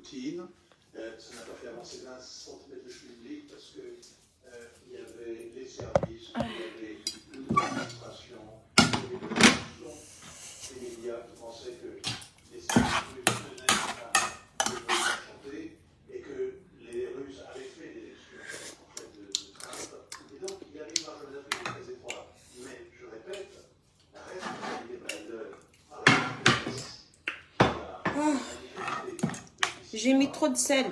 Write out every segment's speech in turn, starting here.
Poutine. Ça n'a pas fait avancer 20 cm de Schmidlik parce que il y avait les services, il y avait l'administration, il y avait les médias qui pensaient que les services russes tenaient à chanter et que les Russes avaient fait l'élection en fait, de Trump. Et donc il y avait une marge de manœuvre très étroite. Mais je répète, la responsabilité par la presse, J'ai mis trop de sel.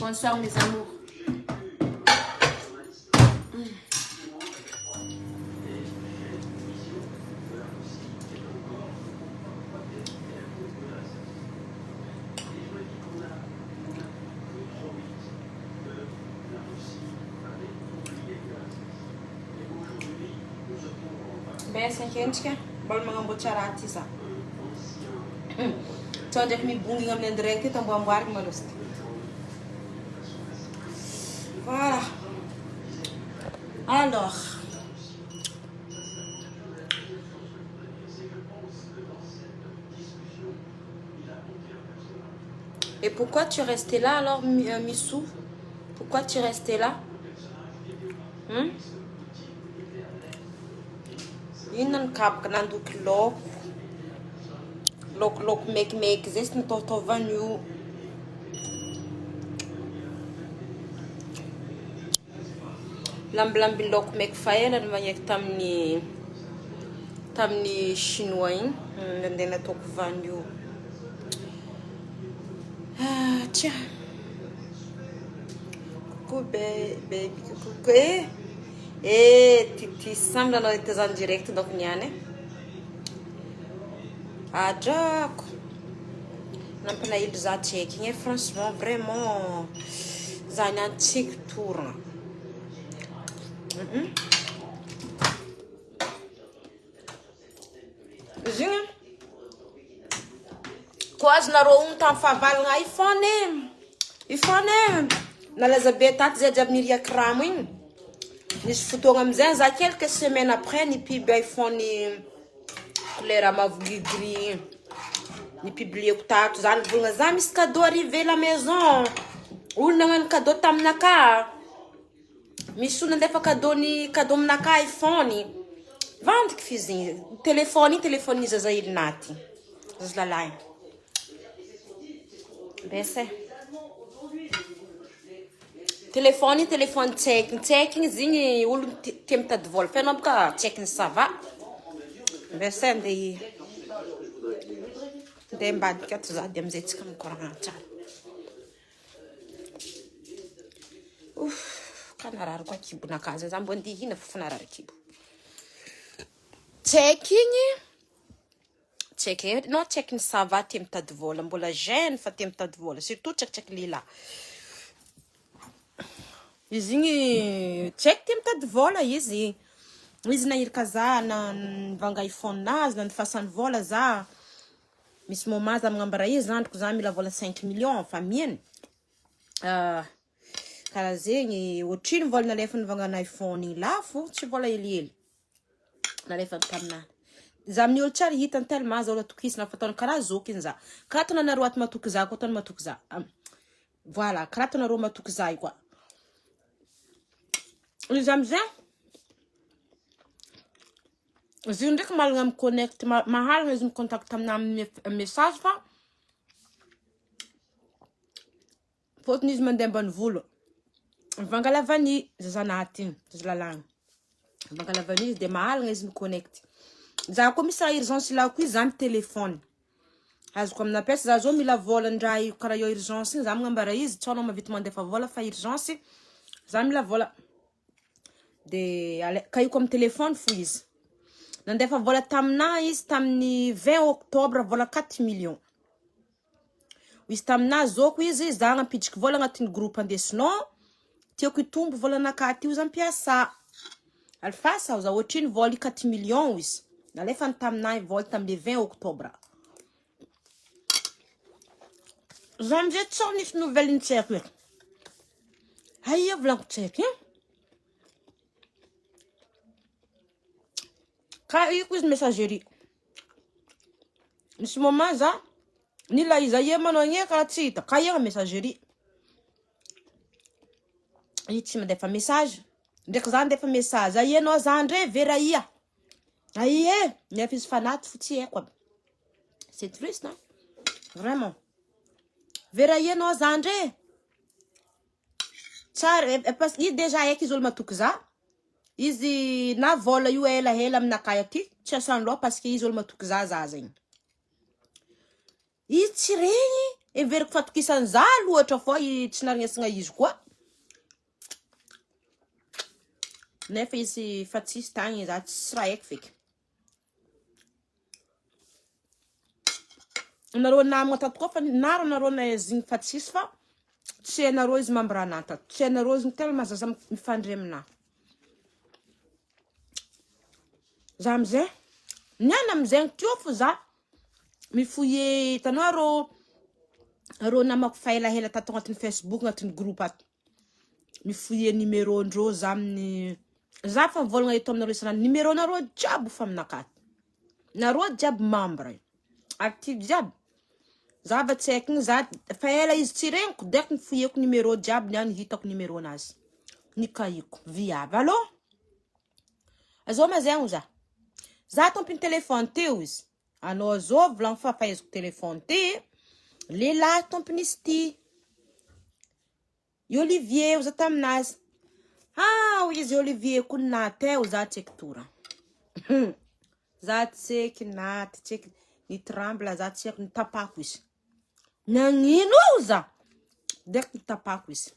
Bonsoir mes amours. Besa gente bal mga bocharati sa. Tonde que me bungi ngam ne direct tam boambar que maluste. Voilà. Alors. Et pourquoi tu restais là alors, Missou? Pourquoi tu restais là? Inan cap que nandu lok make existe no to vanyu. Lambi lok make faela no vanyak tamni chinois in ndena to vanyu. Tiens. Coucou baby, coucou. Tu sembles dans tes en direct donc niane. Jaco. Não para ir já checking. Franchement, vraiment, ça n'a antique tour. Zinha. Quase na rua tá faval na iPhone. Na Elizabeth a dizer de abniria cramin. Nisy fotoagna amizay za quelques semaines après ni pub iPhone couleur mavo gris ni publieko tato zany volagna za misy cadeau arrivé la maison olona nagnano cadeau taminaka misy olona ndefa cadeau aminaka iPhone vandiky fiziny telefone izy za hely naty zazy lalahy bese telefone checking zigny olo tia mitady vola fa anao boka checking ça va bese ndeha mbadika ato za dia amizay tsika mikoragna tsara kanarary koa kibonaka za mbo andihina fofonarary kibo checking no checking ça va tia mitady vola mbola jeune fa tia mitady vola surtout check lila izy igny check tia mitady vola izy nahirika za na nivanga iPhone nazy na nifasany vola za misy moment za magnambara izy androko za mila vola 5 millions fa mieny karaha zegny ohatriny vola nalefa nivangana iPhone lafo tsy vola helihely nalefa taminany za amin'ny olo tsara hitany tellement za olo atokisina fa ataony karaha zoky iny za karaha ataona nareo ato matoky za koa ataony matoky za voilà karaha ataona nareo matoky za koa izy amizay izy ndraiky malagna miconnecte mahalagna izy micontact amina message fa fôtony izy mandeha ambanivolo Vangalavany zazanaty igny zazy lalagna Vangalavany izy de mahalagna izy miconnecte za koa misy urgence lako izy za mi telefone azoko amina pesa za zao mila vola ndray karaha yo urgence igny za magnambara izy tsy anao mavita mandefa vola fa urgence za mila vola de kaiko am telefone fo izy Nandefa vola tamina izy tamin'ny 20 octobre vola 4 millions. Izy tamina zoko izy za nampidriky vola agnatin'ny groupe andesinao. Tiako itombo vola nakati io zampiasa. Alfasa za ohatriny vola 4 millions izy. Nalefa tamina vola tamin'ny 20 octobre. Zamzay tsao nisy nouvelle ny tseko e. Aia volanko tseko e. Ka iko izy messagerie. Nisy moment za nila iza ye manao nye karaha tsy hita. Ka iagna messagerie. I tsy mandefa message. Ndraiky za ndefa message. Aie anao zandre vera ia. Aie. Nefa izy fanaty fotsy haiko aby. C'est triste hein. Vraiment. Vera ia anao zandre. Tsara parce que déjà haiko izy olo matoky za. Izy na vola io ela aminakay aty. Tsy asany loa parce que izy olo matoky za zegny. Izy tsy regny. Everiko fatokisan za loatra fô tsy narinesagna izy koa. Nefa izy fa tsisy tagny za tsy raha haiko feky. Nareo namagna tato koa fa naro nareo na zigny fa tsisy fa tsy hainareo izy mambrana tato. Tsy hainareo izy tena mazaza mifandre amina. Za amizay niana amizay tio fo za mifoye tanao ro namako faela tato agnatin'ny Facebook agnatin'ny groupe ato. Mifoye numéro ndreo za amin'ny za fa volagna eto aminareo isanandro numéro nareo jiaby fa aminakato. Nareo jiaby membre. Active jiaby. Za va tsy haiko za fa ela izy tsy regniko dek nifoyeko numéro jiaby niany hitako numéro nazy. Nikaiko viavy. Allô? Azo mazegno za. Za tompiny telefone teo izy. Anao zo volagno fa fahaizako telefone te. Lehilahy tompiny izy ty. I Olivier za taminazy. Ah, izy Olivier kun nateo za tsek tora. Za tsek nat tsek ni trembla za tsek ni tapako izy. Nagnino za? Dek ni tapako izy.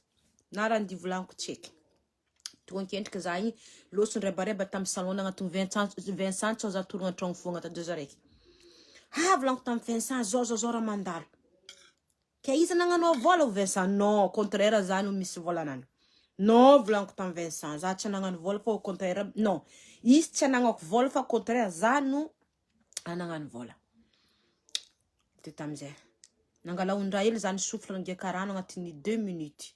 Nara ndi volanko tsek. Tuankendrika za igny loson rebareba tam salon agnatin'ny Vincent tsao za torogna tragno fogna ta 2 araiky. Ah, volanko tam Vincent zo ra mandalo. Ke izy nagnano vola Vincent? Non, contraire za no misy vola nana. Non, volanko tam Vincent za tsy nagnano vola fa au contraire non. Izy tsy nagnako vola fa contraire za no nagnano vola. Te tamzay. Nangala undra hely za nisofla ngia karano agnatin'ny 2 minutes.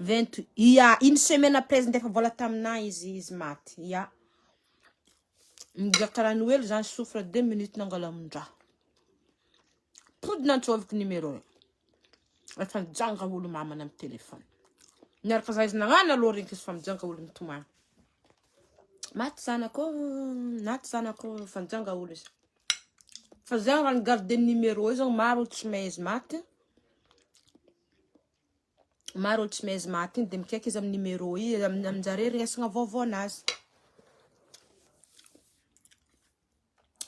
20 ia une semaine après ndefa vola tamina izy maty ia ngia karano hely za nisofla 2 minutes nangala undra. Podi nantsoviko numéro. Efa janga olo mamana am telefone. Niaraka za izy nagnana alo regny izy fa mijanga olo mitomagna. Maty zanako fa mijanga olo izy. Fa za raha garde numéro izy maro tsy mahay izy maty. Maro tsy mahay izy maty de mikaiky izy am numéro i aminjare resagna vaovao nazy.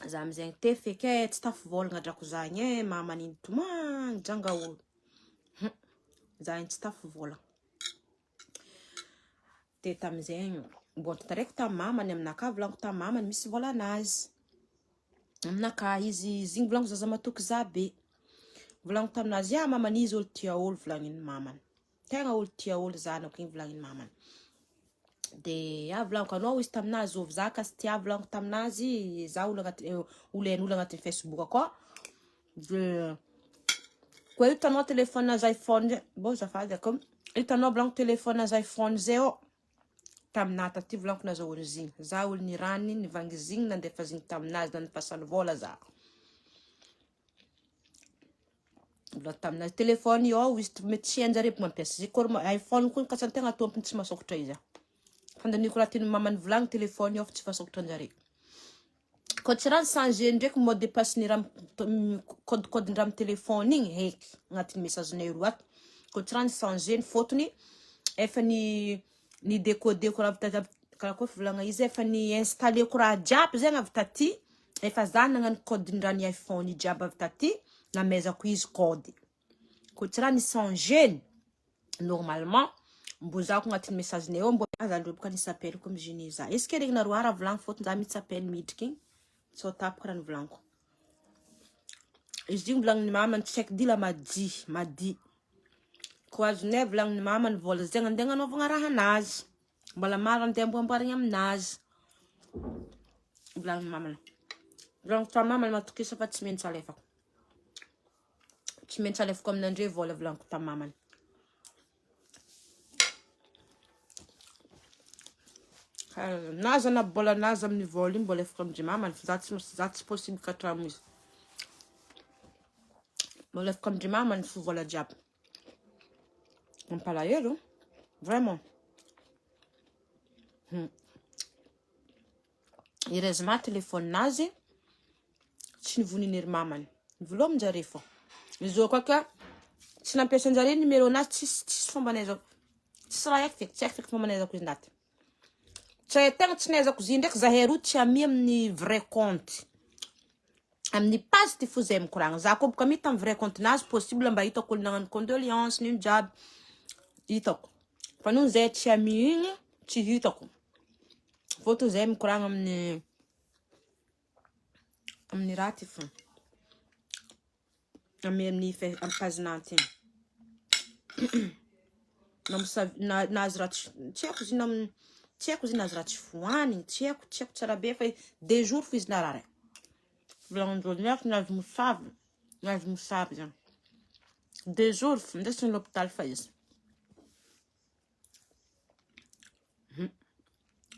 Za amizay te feky tsy tafivolagna drako zagny mama niny tomagny janga olo. Za tsy tafivolagna. Te tamizay bon taraiky ta mamany aminaka volanko ta mamany misy vola nazy. Aminaka izy zigny volanko zaza matoky za be. Volanko taminazy ya mamany izy olo tia olo volagnin mamany. Tegna olo tia olo zanako igny volagnin mamany. De ya volanko anao izy taminazy ov zaka sy tia volanko taminazy za olo agnatin'ny Facebook akao. De ko hitanao telefone nazy iPhone bon zafady akao. Hitanao volanko telefone nazy iPhone zay taminata ty volanko naza olo zigny. Za olo ni rany ni vangy zigny nandefa zigny taminazy na nipasany vola za. Vola taminazy telefone io izy mety tsy anjare mampiasa iPhone ko kasantegna tompony tsy masokatra izy. Fandaniko raha tiany mamany volagny telefone io tsy fasokatra anjare. Ko tsy raha changer ndraiky mot de passe ni raha code ndraha telefone igny heky agnatin'ny messagenay roa ato. Ko tsy raha changer ny fotony efa ni décoder ko raha karaha koa volagna izy efa ni installer ko raha jiaby zegny avy taty. Efa za nagnano code ndraha ny iPhone jiaby avy taty namezako izy code. Ko tsy raha ni changer normalement Mbozako agnatin'ny message eo mbo azandreo boka nisapely comme génie za. Est-ce que regnareo ara volagno fôtony za mitsapely midriky igny? Tsy ho tapaka raha nivolaniko. Izy igny volagnin'ny mamany tsy haiko dila madi. Ko azonay volagnin'ny mamany vola zegny andeha agnanovagna raha anazy. Mbola maro andeha amboamboarigna aminazy. Volagnin'ny mamany. Volagniky tamin'ny mamany matokisa fa tsy maintsy alefako. Tsy maintsy alefako aminandre vola volagniky tamin'ny mamany. Naza na bola naza amin'ny vola igny mbola efaka amin'ny mamany fa za tsy possible katramo izy. Mbola efaka amin'ny mamany fo vola jiaby. Mampalahelo, vraiment. Heureusement téléphone nazy tsy nivoninery mamany. Nivolomon-jare fô. Izy koa ka tsy nampiasan-jare numéro nazy tsisy fomba naizako. Tsisy raha haiko feky, tsy haiko feky fomba naizako izy ndaty. Tegna tsy naizako izy ndraiky zahay roa tsy ami amin'ny vrai compte. Amin'ny page ty fo zay mikoragna. Za koa boka mita amin'ny vrai compte nazy possible mba hitako olo nagnano condoléance n'ino jiaby. Hitako. Fa noho zay tsy ami igny tsy hitako. Foto zay mikoragna amin'ny raha ty fo. Amin'ny page nanty. Nazy raha tsy haiko izy tsy haiko izy nazy raha tsy foanigny, tsy haiko tsara be fa 2 jours fo izy narare. Volagnin-dreo ndraiky nazy mosavy zany. 2 jours fo ndesiny l'hôpital fa izy.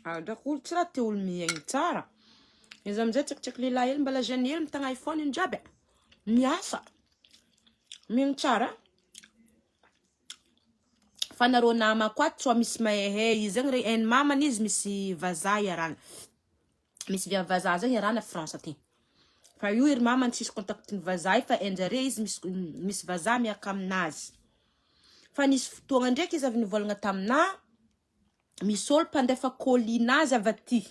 Dako olo tsy raha te olo miaigny tsara. Izy amizay tsakitraky lehilahy hely mbala jeune hely mitagna iPhone iny jiaby. Miasa. Miaigny tsara. Fa nareo nama koa tsy misy mahehe izy zegny re en mamany izy misy vazaha iarana. Misy via vazaha zegny iarana France aty. Fa io iry mamany tsisy contactin'ny vazaha fa enjare izy misy vazaha miaka aminazy. Fa nisy fotoagna ndraiky izy avy nivolagna tamina misy olo mpandefa colinazy avy aty.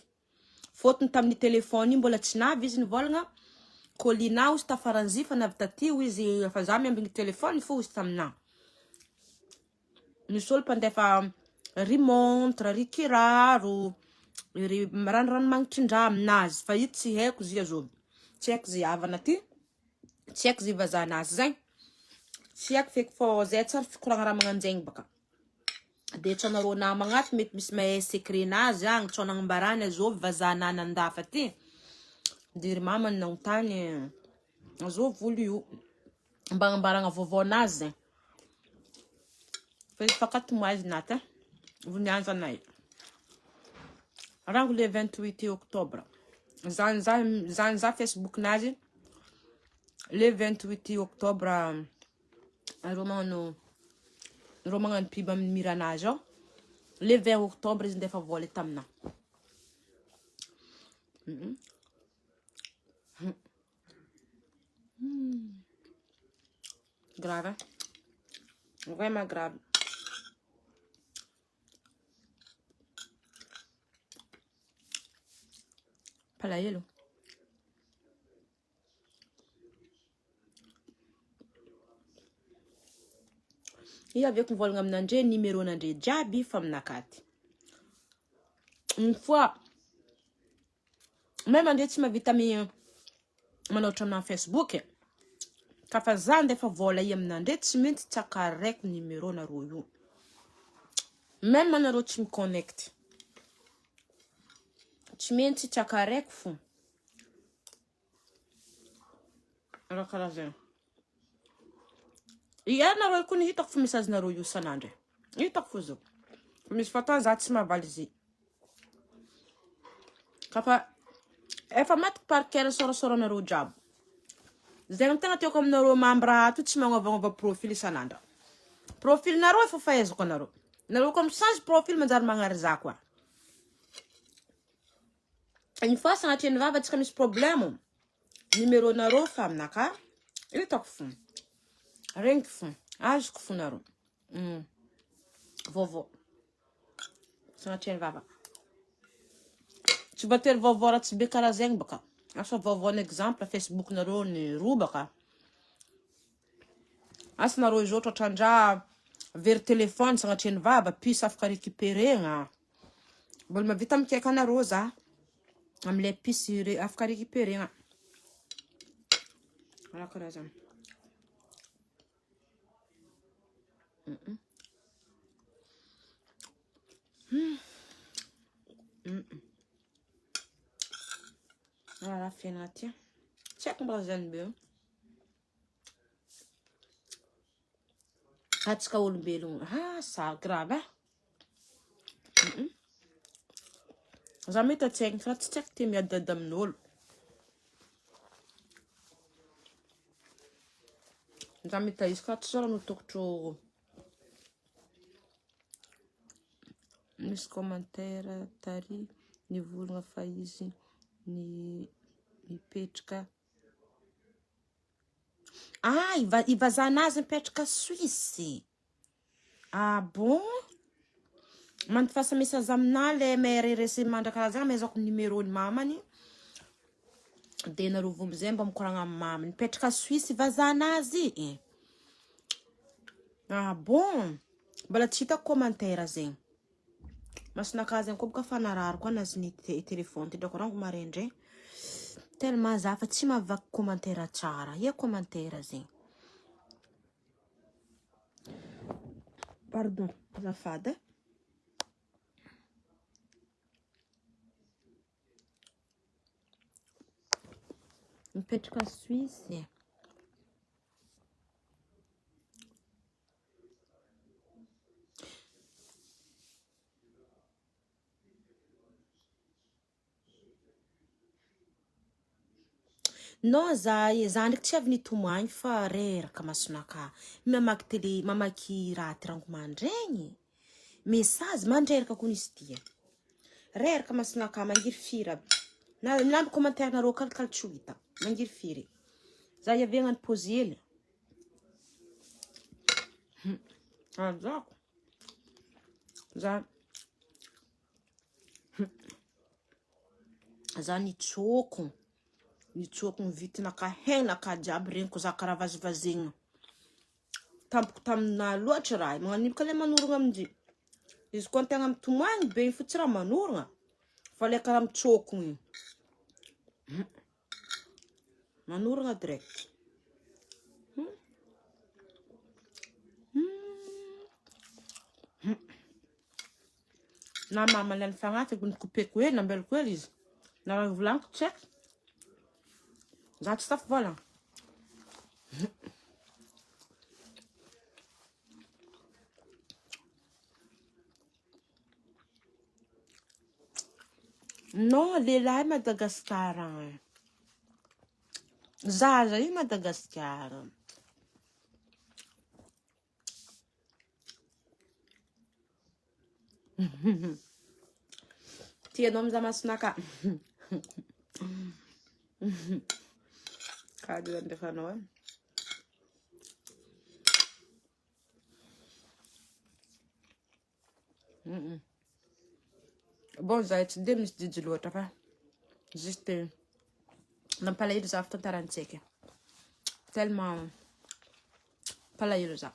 Fotony tamin'ny telefony mbola tsy navy izy nivolagna colina ozy tafaranzy fa navy taty izy fa za miambigny telefony fo izy tamina. Misy olo mpandefa ry montre, ry kiraro, ry rano magnitrin-draha aminazy. Fa ito tsy haiko izy azo. Tsy haiko izy havana ty. Tsy haiko izy vazaha nazy zay. Tsy haiko feky fô zay tsara fikoragna raha magnanjegny baka. De tranareo nama agnaty mety misy mahay secret nazy agny tsao nagnambarany azovy vazaha nanandafa ty. De ry mamany nagnotany azovy olo io. Mba agnambaragna vaovao nazy zay. Fa izy fakaty moazy naty. Vonianza nay. Rango le 28 octobre. Za Facebook nazy. Le 28 octobre. Rô magnano piba amin'ny miranazy ao. Le 20 octobre izy ndefa vola tamina. Grave. Vraiment grave. Palahelo. Ia aveko mivolagna aminandre numéro nandre jiaby fa aminakaty. Une fois même andre tsy mavita manoatra amina Facebook. Kafa za ndefa vola i aminandre tsy maintsy tsaka raiky numéro nareo io. Même nareo tsy mi-connect. Tsy maintsy tsaka raiky fo. Raha karaha zay. Ia nareo koa hitako fo message nareo io sanandre. Hitako fo zao. Misy fotoana za tsy mavaly izy. Kafa efa maty parker sorosoro nareo jiaby. Zegny tegna tiako aminareo membre ato tsy magnovagnova profil sanandra. Profil nareo efa fahaizako anareo. Nareo koa change profil manjary magnary za koa. Une fois sanatria vava tsika misy problème. Numéro nareo fa aminaka. Hitako fo. Regniko fo. Azoko fo nareo. Vovo. Sanatria vava. Tsy voatery vovo raha tsy be karaha zegny baka. Asa vovo un exemple Facebook nareo ny roa baka. Asa nareo izy oatra trandra very téléphone sagnatria ny vava, puce afaka récupérena. Mbola mahavita mikaiky anareo za am'le puce afaka récupérena. Voilà karaha zany. Voilà fiainana ty. Tsy haiko mba zany be. Atsika olombelogno. Sa grave. Za mety tsy haiko ty miadad amin'olo. Za mety izy ka tsy zara no tokotro misy commentaire tary nivolagna fa izy ny mipetraka. Ivazanazy mipetraka Suisse. Bon? Mantifasa message amina le mererese mandrakaraha mezako numéro ny mamany. De nareo vomzay mba mikoragna amin'ny mamany. Mipetraka Suisse vazanazy. Bon? Mbala tsy hitako commentaire zegny. Masinaka zegny koa boka fa narary koa nazy ny téléphone tidrako rango marendre. Tellement za fa tsy mavaky commentaire tsara. Ia commentaire zegny. Pardon, zafady. Mipetraka Suisse. Non, za ndraiky tsy avy nitomagny fa reraka masonaka. Mamaky raha tirango mandregny. Message mandreraka koa nisy tia. Reraka masonaka mangiry firy aby. Na commentaire nareo kalkal tsy hita. Mangiry firy. Za iaviagna ny pause hely. Zako. Za nitsoko. Nitsoko vitina ka hena ka jiaby regniko za karaha vazivazegna. Tampoko tamina loatra raha. Magnanino ka le manoragna aminji. Izy koa tegna mitomagny be iny fotsy raha manoragna. Fa le karaha mitsoko iny. Manoragna direct. Na mama le nifagnaty kony kopeko hely nambelako hely izy. Na raha volaniko tsy haiko. Za tsy tafy volagna. Non, lehilahy Madagasikara. Zaza io Madagasikara. Tianao mizaha masonaka. Kady andrefanao. Bon, za tsy de misy jijy loatra fa juste nampalahelo za fitantarantsika. Tellement palahelo za.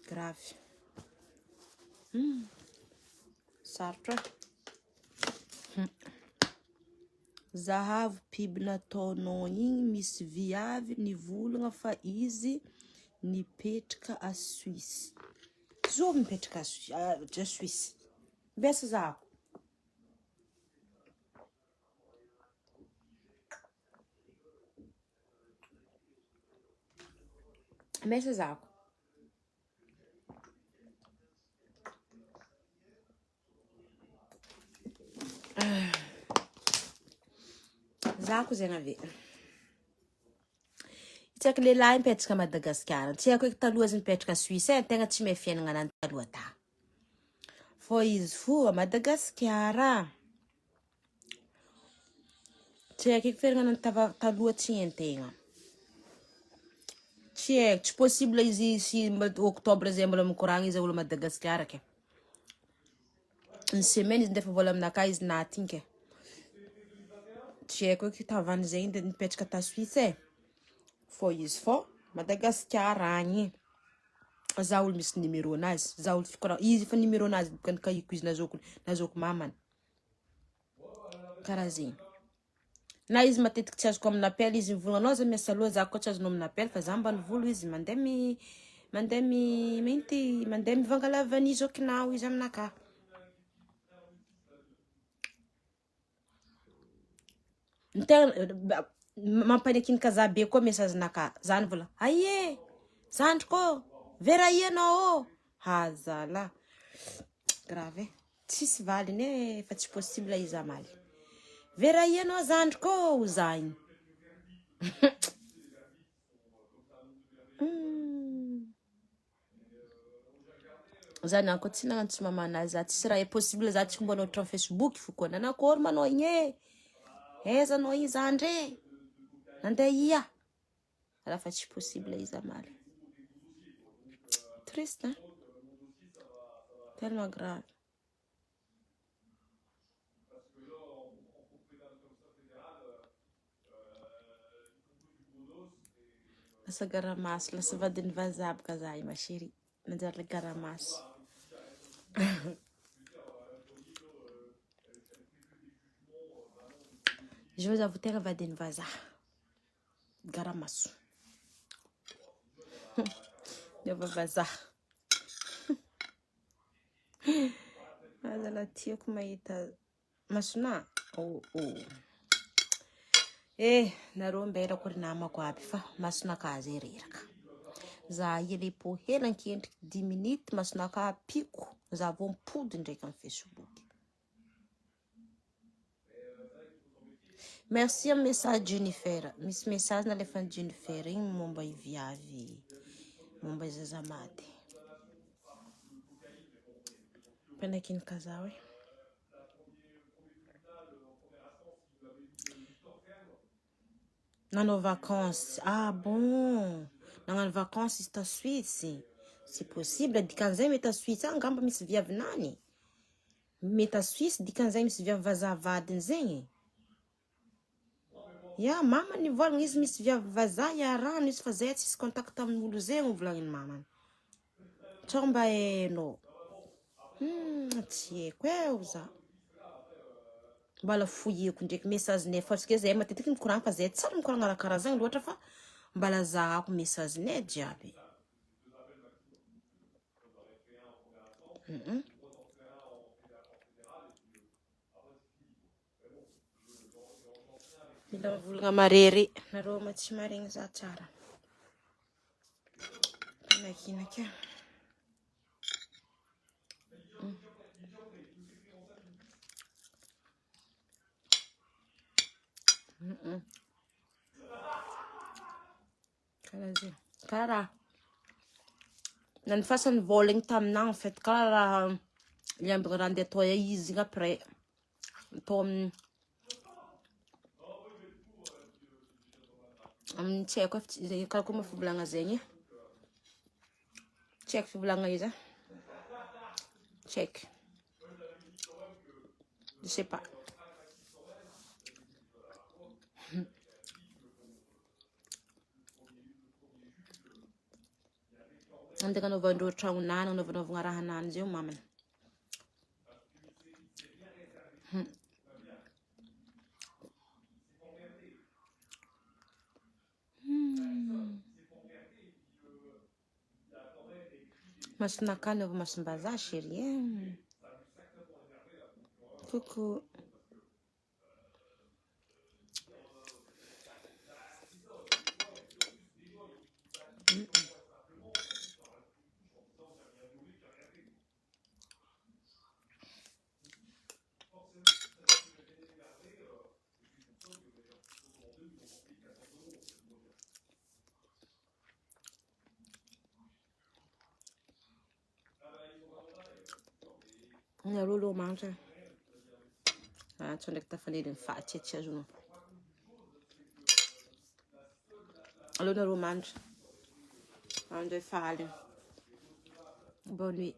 Grave. Sarotra. Zahavo biby nataonao igny misy viavy nivolagna fa izy nipetraka a Suisse. Zô mipetraka a Suisse. Besa zako. Besa zako. Zako zegny ave. Tsy haiko lehilahy mipetraka Madagasikara. Tsy haiko eky taloha izy mipetraka Suisse. Tegna tsy mahay fiainagna ananjy taloha ta. Fô izy fo Madagasikara. Tsy haiko eky fiainagna ananjy taloha tsy hain-tegna. Tsy haiko. Tsy possible izy si octobre zay mbola mikoragna izy olo Madagasikara ke. Une semaine izy ndefa vola aminaka izy naty ke. tsy haiko hoe kitavany zegny de nipetraka ta Suisse e. Fô izy fô Madagasikara agny. Za olo misy numéro nazy, za olo fikora izy fa numéro nazy bokany kaiko izy nazoko mamany. Karaha zegny. Na izy matetiky tsy azoko amin'ny appel izy mivolagna anao za miasa loha za koa tsy azonao amin'ny appel fa za mbany volo izy mandeha mivanga lavany izy okinao izy aminaka. Mampanikinika za be koa mesazinaka. Zany vola. Aie, zandriko, vera ianao. Ha zala. Grave. Tsisy valiny fa tsy possible izy amaly. Vera ianao zandriko zany. Zany anko tsy nagnantso mamana za tsy raha possible za tsy mbona otra Facebook foko nanakôry manao igny eza anao igny zandre nandeha ia raha fa tsy possible izy amaly. Triste hein? Tellement grave. Lasa garamaso, lasa vadin'ny vazabaka za ma chérie. Nanjary garamaso. Je veux avouer tegna vadin'ny vazaha. Garamaso. Yava vazaha. Azala tiako mahita masona. Oh. Nareo mbelako ry namako aby fa masonaka zay reraka. Za ile po helankendriky 10 minutes masonaka piko. Za vao mipody ndraiky amin'ny Facebook. Merci am message Jennifer. Misy message na lefa Jennifer igny momba i viavy. Momba i zazamady. Panakinika za we. Nanao vacances. Ah bon. Nanano vacances ta Suisse. C'est possible. Dikan'izay mety ta Suisse angamba misy viavinany. Mety ta Suisse dikan'izay misy viavy vazavadiny zegny. Ya mama ni volagna izy misy viavy vazaha iarahana izy fa zay tsisy contact amin'olo zegny volagniny mamany. Tsao mba hainao. Tsy haiko za. Mbala foieko ndraiky mesazinay fa parce zay matetiky mikoragna fa zay tsara mikoragna raha zagny loatra fa mbala zahako mesazinay jiaby. Mila volagna marere. Nareo ma tsy maregny za tsara. Panakinika. Kara. Nan fasany voling taminah en fait kara liambigna raha andeha atao izy après. Atao tsy haiko karaha koa mafivolagna zegny. Tsy haiko fivolagna izy a. Tsy haiko. Je sais pas. Andeha nanovandreo tragnonany, nanaovana raha nany zay mamany. Masonaka nova masombazaha chérie. Coucou. Narolo mangia. Ah, c'ho ndraiky tafaniriny fatsy tsy azonao. Allô nareo mangia. Andeo faly. Bonne nuit.